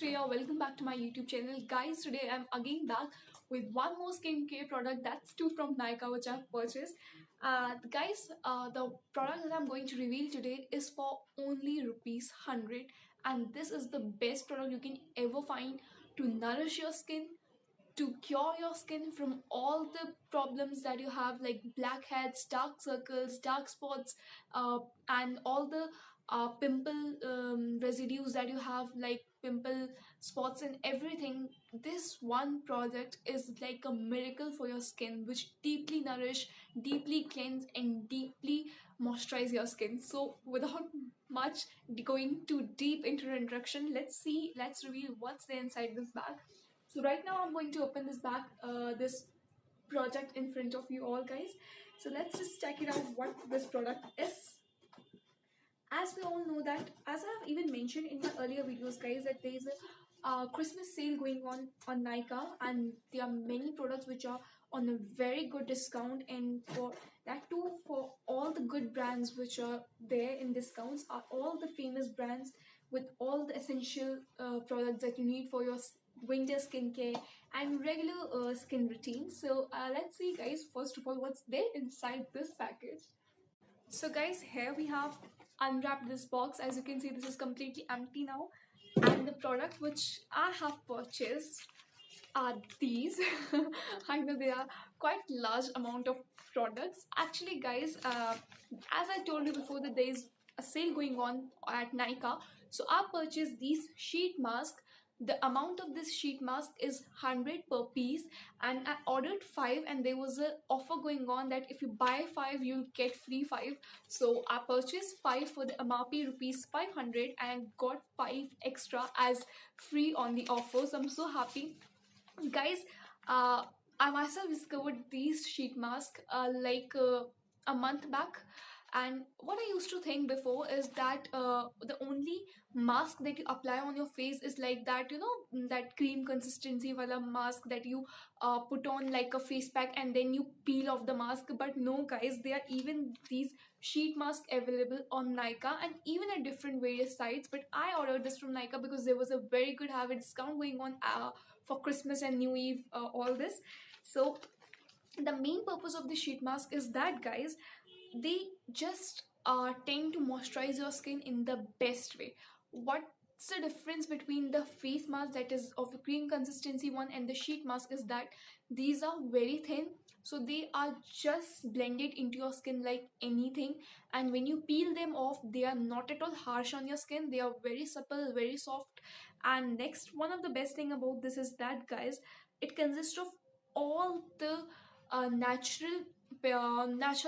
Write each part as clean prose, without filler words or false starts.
Shreya. Welcome back to my YouTube channel. Guys, today I'm again back with one more skincare product. That's two from Nykaa, which I've purchased. The product that I'm going to reveal today is for only rupees 100, and this is the best product you can ever find to nourish your skin, to cure your skin from all the problems that you have, like blackheads, dark circles, dark spots, and all the pimple residues that you have, like pimple spots and everything. This one product is like a miracle for your skin, which deeply nourish, deeply cleanse, and deeply moisturize your skin. So without much going too deep into the introduction, let's reveal what's there inside this bag. So right now I'm going to open this project in front of you all, guys. So let's just check it out what this product is. As we all know that, as I've even mentioned in my earlier videos, guys, that there is a Christmas sale going on Nykaa, and there are many products which are on a very good discount, and for that too, for all the good brands which are there in discounts are all the famous brands with all the essential products that you need for your winter skincare and regular skin routine. So let's see, guys, first of all, what's there inside this package. So guys, here we have unwrapped this box. As you can see, this is completely empty now, and the product which I have purchased are these. I know they are quite large amount of products. Actually, guys, as I told you before, that there is a sale going on at Nykaa, so I purchased these sheet mask. The amount of this sheet mask is 100 per piece, and I ordered 5, and there was a offer going on that if you buy 5 you'll get free 5. So I purchased 5 for the MRP rupees 500 and got 5 extra as free on the offer. So I'm so happy, guys. I myself discovered these sheet masks a month back, and what I used to think before is that the only mask that you apply on your face is like that, that cream consistency wala mask that you put on like a face pack and then you peel off the mask. But no, guys, there are even these sheet masks available on Nykaa and even at different various sites. But I ordered this from Nykaa because there was a very good have a discount going on for Christmas and New Eve, all this. So the main purpose of the sheet mask is that, guys, they just tend to moisturize your skin in the best way. What's the difference between the face mask that is of a cream consistency one and the sheet mask is that these are very thin, so they are just blended into your skin like anything, and when you peel them off they are not at all harsh on your skin. They are very supple, very soft. And next, one of the best thing about this is that, guys, it consists of all the natural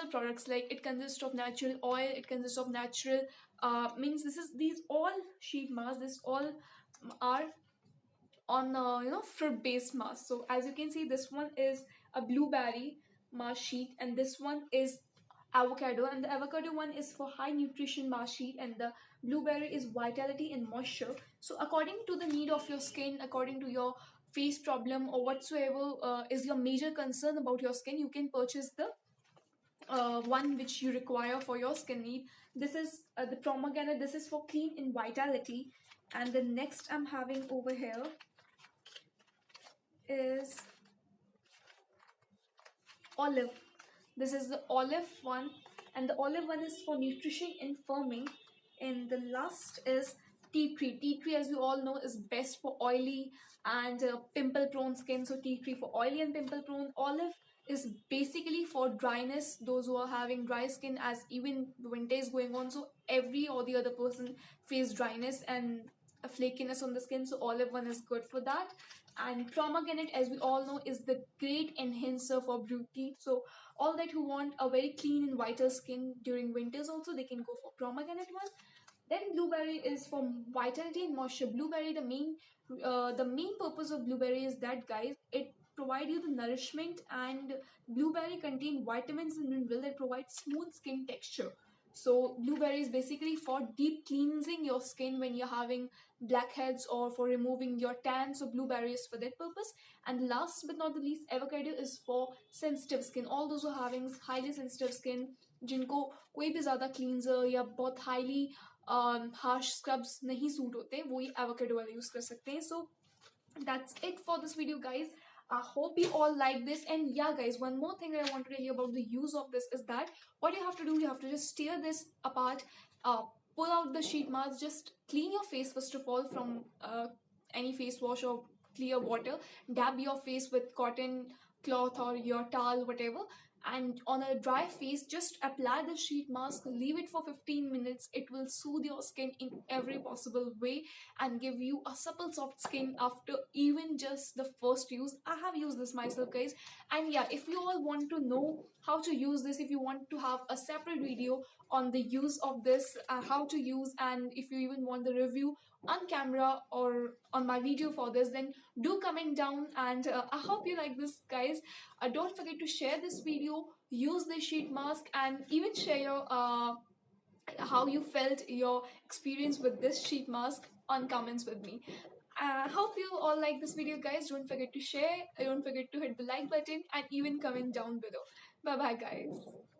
products. Like it consists of natural oil, it consists of natural means this is these all sheet masks, this all are on fruit based mask. So as you can see, this one is a blueberry mask sheet, and this one is avocado, and the avocado one is for high nutrition mask sheet, and the blueberry is vitality and moisture. So according to the need of your skin, according to your face problem or whatsoever is your major concern about your skin, you can purchase the one which you require for your skin need. This is the pomegranate. This is for clean and vitality. And the next I'm having over here is olive. This is the olive one, and the olive one is for nutrition and firming. And the last is tea tree. Tea tree, as you all know, is best for oily and pimple prone skin. So tea tree for oily and pimple prone. Olive is basically for dryness, those who are having dry skin, as even the winter is going on, so every or the other person face dryness and a flakiness on the skin, so olive one is good for that. And pomegranate, as we all know, is the great enhancer for beauty. So all that who want a very clean and vital skin during winters also, they can go for pomegranate one. Then blueberry is for vitality and moisture. Blueberry, the main purpose of blueberry is that, guys, it provide you the nourishment, and blueberry contain vitamins and minerals that provide smooth skin texture. So blueberry is basically for deep cleansing your skin when you're having blackheads or for removing your tan. So blueberry is for that purpose. And last but not the least, avocado is for sensitive skin. All those who are having highly sensitive skin, जिनको कोई भी ज़्यादा cleanser या बहुत highly harsh scrubs नहीं suit होते, वो ये avocado वाले यूज कर सकते हैं. So that's it for this video, guys. I hope you all like this. And yeah, guys, one more thing that I want to tell you about the use of this is that what you have to do, you have to just tear this apart, uh, pull out the sheet mask, just clean your face first of all from any face wash or clear water, dab your face with cotton cloth or your towel, whatever, and on a dry face just apply the sheet mask, leave it for 15 minutes. It will soothe your skin in every possible way and give you a supple soft skin after even just the first use. I have used this myself, guys. And yeah, if you all want to know how to use this, if you want to have a separate video on the use of this, how to use, and if you even want the review on camera or on my video for this, then do comment down. And I hope you like this, guys. Don't forget to share this video, use the sheet mask, and even share your how you felt, your experience with this sheet mask on comments with me. I hope you all like this video, guys. Don't forget to share, don't forget to hit the like button, and even comment down below. Bye bye, guys.